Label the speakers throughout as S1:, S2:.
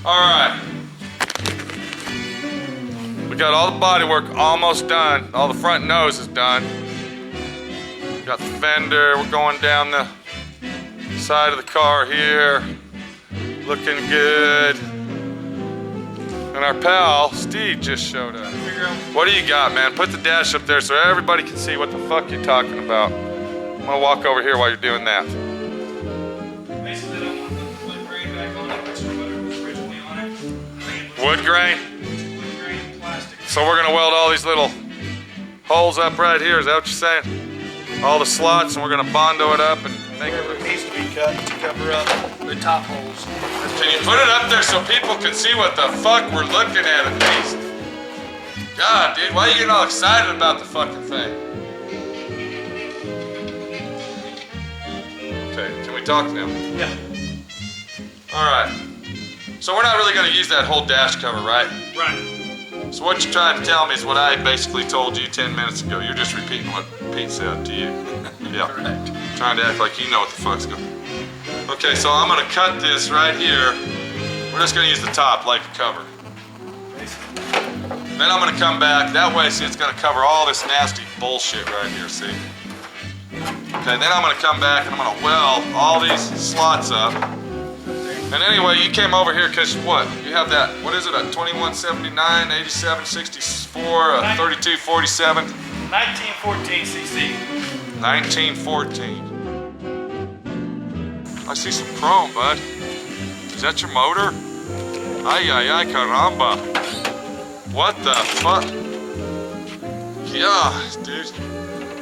S1: Alright. We got all the body work almost done. All the front nose is done. Got the fender. We're going down the side of the car here. Looking good. And our pal, Steve, just showed up. What do you got, man? Put the dash up there so everybody can see what the fuck you're talking about. I'm gonna walk over here while you're doing that.
S2: Basically, I don't want to put the wood grain back on it, which is what it was originally on it.
S1: Wood grain?
S2: Wood grain and plastic.
S1: So we're gonna weld all these little holes up right here, is that what you're saying? All the slots, and we're gonna Bondo it up and make it.
S2: It needs to be cut to cover up the top holes.
S1: Can you put it up there so people can see what the fuck we're looking at least? God, dude, why are you getting all excited about the fucking thing? Okay, can we talk now?
S2: Yeah.
S1: Alright. So we're not really gonna use that whole dash cover, right?
S2: Right.
S1: So what you're trying to tell me is what I basically told you 10 minutes ago. You're just repeating what Pete said to you. Yeah.
S2: Correct.
S1: Trying to act like you know what the fuck's going on. Okay, so I'm gonna cut this right here. We're just gonna use the top like a cover. Then I'm gonna come back. That way, see, it's gonna cover all this nasty bullshit right here, see? Okay, then I'm gonna come back and I'm gonna weld all these slots up. And anyway, you came over here because what? You have that, what is it, a 2179, 8764, a 3247?
S2: 1914cc.
S1: 1914. I see some chrome, bud. Is that your motor? Ay, ay, ay, caramba. What the fuck? Yeah, dude.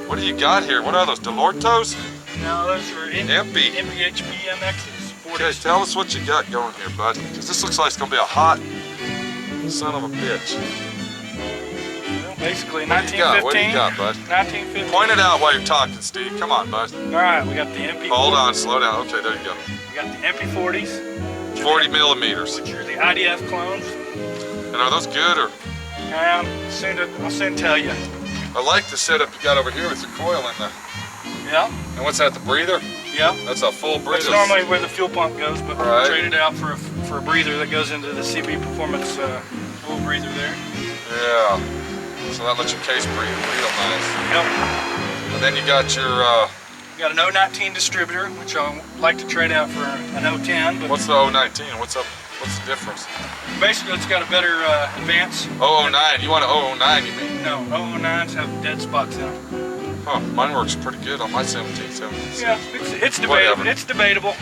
S1: What do you got here? What are those, Delortos?
S2: No, those are
S1: MP.
S2: MPHB MXs.
S1: Okay, tell us what you got going here, bud. Because this looks like it's going to be a hot son of a bitch.
S2: Well, basically,
S1: What do you got?
S2: 1915.
S1: What do you got, bud?
S2: 1915.
S1: Point it out while you're talking, Steve. Come on, bud.
S2: All right, we got the MP.
S1: Hold on, slow down. Okay, there you go.
S2: We got the MP40s.
S1: 40 millimeters.
S2: Which are the IDF clones.
S1: And are those good or?
S2: I'll soon tell you.
S1: I like the setup you got over here with your coil in there.
S2: Yeah.
S1: And what's that, the breather?
S2: Yeah.
S1: That's a full breather.
S2: That's normally where the fuel pump goes, but
S1: Right.
S2: we traded it out for a breather that goes into the CB Performance fuel breather there.
S1: Yeah. So that lets your case breathe real nice.
S2: Yep.
S1: And then you got your,
S2: We got an 019 distributor, which I like to trade out for an 010. But
S1: what's the 019? What's the difference?
S2: basically, it's got a better advance.
S1: 009. You want an 009, you mean?
S2: No, 009s have dead spots in them.
S1: Huh, mine works pretty good on my 1776.
S2: Yeah, it's debatable.
S1: Whatever.
S2: It's debatable.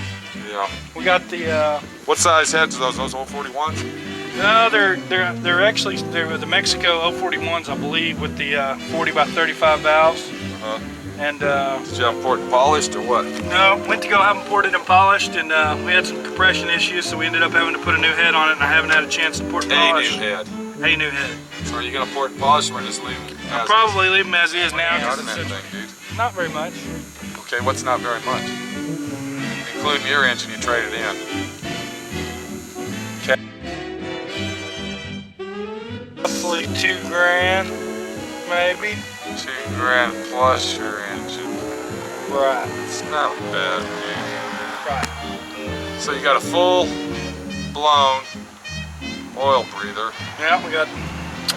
S1: Yeah.
S2: We got the.
S1: What size heads are those? Those 041s?
S2: No, they're actually the Mexico 041s, I believe, with the 40 by 35 valves.
S1: Uh-huh.
S2: And
S1: Did you have them poured and polished or what?
S2: no, went to go have them ported and polished, and we had some compression issues, so we ended up having to put a new head on it, and I haven't had a chance to port and polish.
S1: A new head.
S2: A new head.
S1: So are you gonna port and polish them or just leave them?
S2: I'll probably leave them as is now.
S1: Not
S2: 'cause
S1: in
S2: it's
S1: that
S2: such-
S1: thing, dude.
S2: Not very much.
S1: Okay, what's not very much? Including your engine, you traded in. Okay.
S2: Roughly $2,000, maybe.
S1: $2,000 plus your engine.
S2: Right.
S1: It's not bad, dude.
S2: Right.
S1: So you got a full blown oil breather.
S2: Yeah, we got.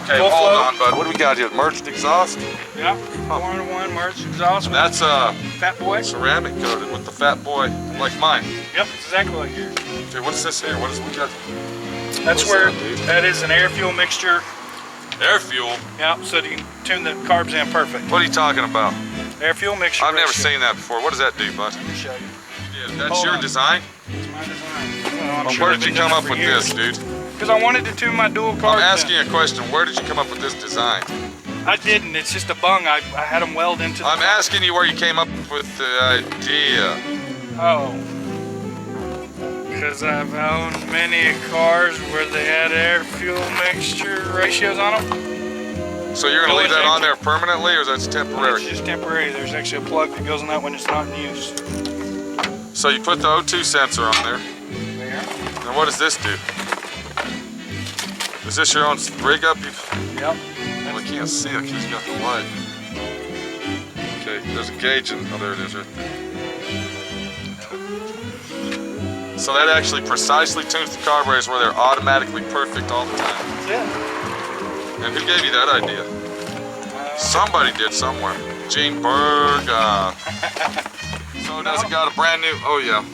S1: Okay,
S2: Full
S1: hold
S2: flow.
S1: on, bud. What do we got here? Merged exhaust?
S2: Yeah. 4-in-1 merged exhaust.
S1: That's
S2: Fat Boy.
S1: ceramic coated with the Fat Boy, like mine.
S2: Yep, exactly like yours.
S1: Okay, what's this here? What is we got?
S2: That's
S1: What's
S2: where
S1: that, dude?
S2: that is an air fuel mixture.
S1: Air fuel?
S2: Yeah, so you can tune the carbs in perfect.
S1: What are you talking about?
S2: Air fuel mixture.
S1: I've never
S2: ratio.
S1: seen that before. What does that do, bud?
S2: Let me show you.
S1: Yeah, that's
S2: Hold
S1: your
S2: on.
S1: design?
S2: It's my design. Well, I'm
S1: Well,
S2: sure
S1: where
S2: they've
S1: did you
S2: been
S1: come
S2: doing
S1: up
S2: it
S1: with
S2: for
S1: this,
S2: years.
S1: dude?
S2: Because I wanted to tune my dual carbs.
S1: I'm asking you a question. Where did you come up with this design?
S2: I didn't. It's just a bung. I had them weld into the.
S1: I'm asking you where you came up with the idea.
S2: Oh. Because I've owned many cars where they had air fuel mixture ratios on them.
S1: So you're gonna leave that on there permanently, or is that temporary?
S2: It's just temporary. There's actually a plug that goes on that when it's not in use.
S1: So you put the O2 sensor on there.
S2: There.
S1: And what does this do? Is this your own rig up?
S2: Yep.
S1: Well, I can't see it because you got the light. Okay, there's a gauge in. Oh, there it is right there. So that actually precisely tunes the carburetors where they're automatically perfect all the time.
S2: Yeah.
S1: And who gave you that idea? Somebody did somewhere. Gene Berg. So does it got a brand new? Oh yeah,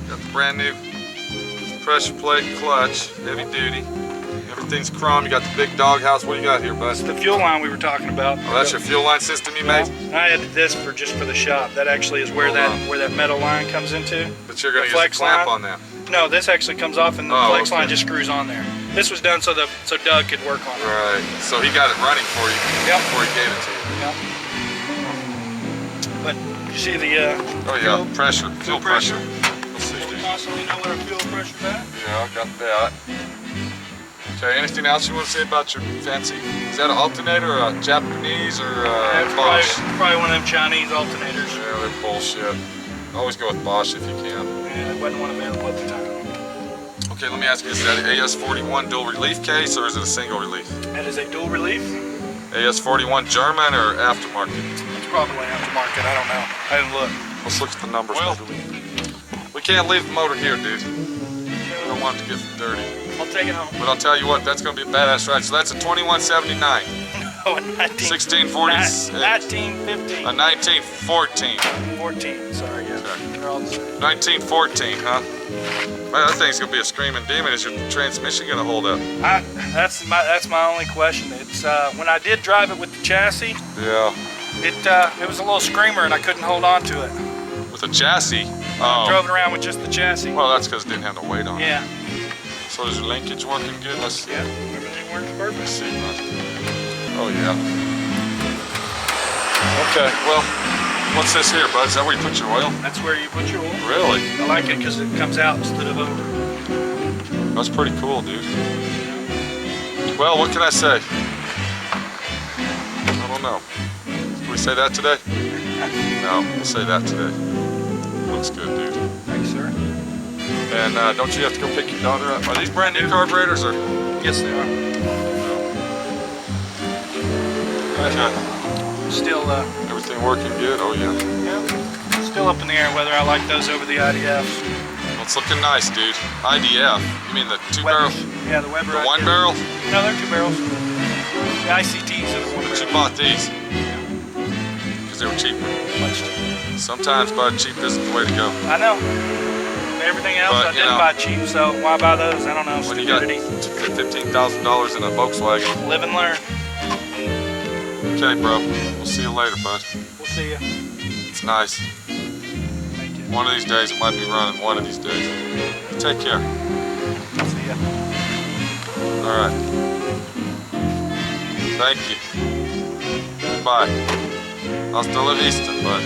S1: got the brand new pressure plate clutch, heavy duty. Everything's chrome. You got the big doghouse. What do you got here, bud?
S2: It's the fuel line we were talking about.
S1: Oh, that's your fuel line system you made?
S2: I added this for just for the shop. That actually is where that metal line comes into.
S1: But you're gonna use a clamp on that.
S2: No, this actually comes off and the flex line just screws on there. This was done so Doug could work on it.
S1: Right. So he got it running for you before he gave it to you.
S2: Yep. But you see the
S1: fuel pressure. Let's see, dude.
S2: Constantly know what our fuel pressure's at.
S1: Yeah, I got that. Okay, anything else you want to say about your fancy? Is that an alternator or a Japanese or Bosch?
S2: Probably one of them Chinese alternators.
S1: Yeah, they're bullshit. Always go with Bosch if you can.
S2: Yeah, there wasn't one available at the time.
S1: Okay, let me ask you, is that an AS41 dual relief case or is it a single relief?
S2: That is a dual relief.
S1: AS41 German or aftermarket?
S2: It's probably aftermarket, I don't know. I didn't look.
S1: Let's look at the numbers. Well, we can't leave the motor here, dude. We don't want it to get dirty.
S2: I'll take it home.
S1: But I'll tell you what, that's going to be a badass ride. So that's a 2179.
S2: Oh, a 1640. 1915.
S1: A 1914.
S2: 14, sorry, yeah.
S1: Okay.
S2: They're all the same.
S1: 1914, huh? Man, that thing's going to be a screaming demon. Is your transmission going to hold up?
S2: That's my only question. It's when I did drive it with the chassis,
S1: yeah,
S2: it was a little screamer and I couldn't hold on to it.
S1: With a chassis?
S2: I drove it around with just the chassis.
S1: Well, that's because it didn't have no weight on it.
S2: Yeah.
S1: So is your linkage working good? Let's see.
S2: Yeah, everything works perfect.
S1: Let's see, bud. Oh, yeah. Okay, well, what's this here, bud? Is that where you put your oil?
S2: That's where you put your oil.
S1: Really?
S2: I like it because it comes out instead of over.
S1: That's pretty cool, dude. Well, what can I say? I don't know. Can we say that today? No, we'll say that today. Looks good, dude.
S2: Thanks, sir.
S1: And don't you have to go pick your daughter up? Are these brand new carburetors or?
S2: Yes, they are.
S1: Okay.
S2: Still,
S1: everything working good? Oh yeah.
S2: Yeah. Still up in the air whether I like those over the IDFs.
S1: Well, it's looking nice, dude. IDF? You mean the two barrel?
S2: Yeah, the Weber.
S1: The one barrel?
S2: No, they're two barrels. The ICTs are the one barrel.
S1: But you bought these? Because they were cheaper.
S2: Much cheaper.
S1: Sometimes, bud, cheap isn't the way to go.
S2: I know. Everything else I didn't buy cheap, so why buy those? I don't know.
S1: When you got $15,000 in a Volkswagen.
S2: Live and learn.
S1: Okay, bro. We'll see you later, bud.
S2: We'll see you.
S1: It's nice.
S2: Thank you.
S1: One of these days it might be running. One of these days. Take care.
S2: See ya.
S1: All right. Thank you. Bye. Hasta la vista, bud.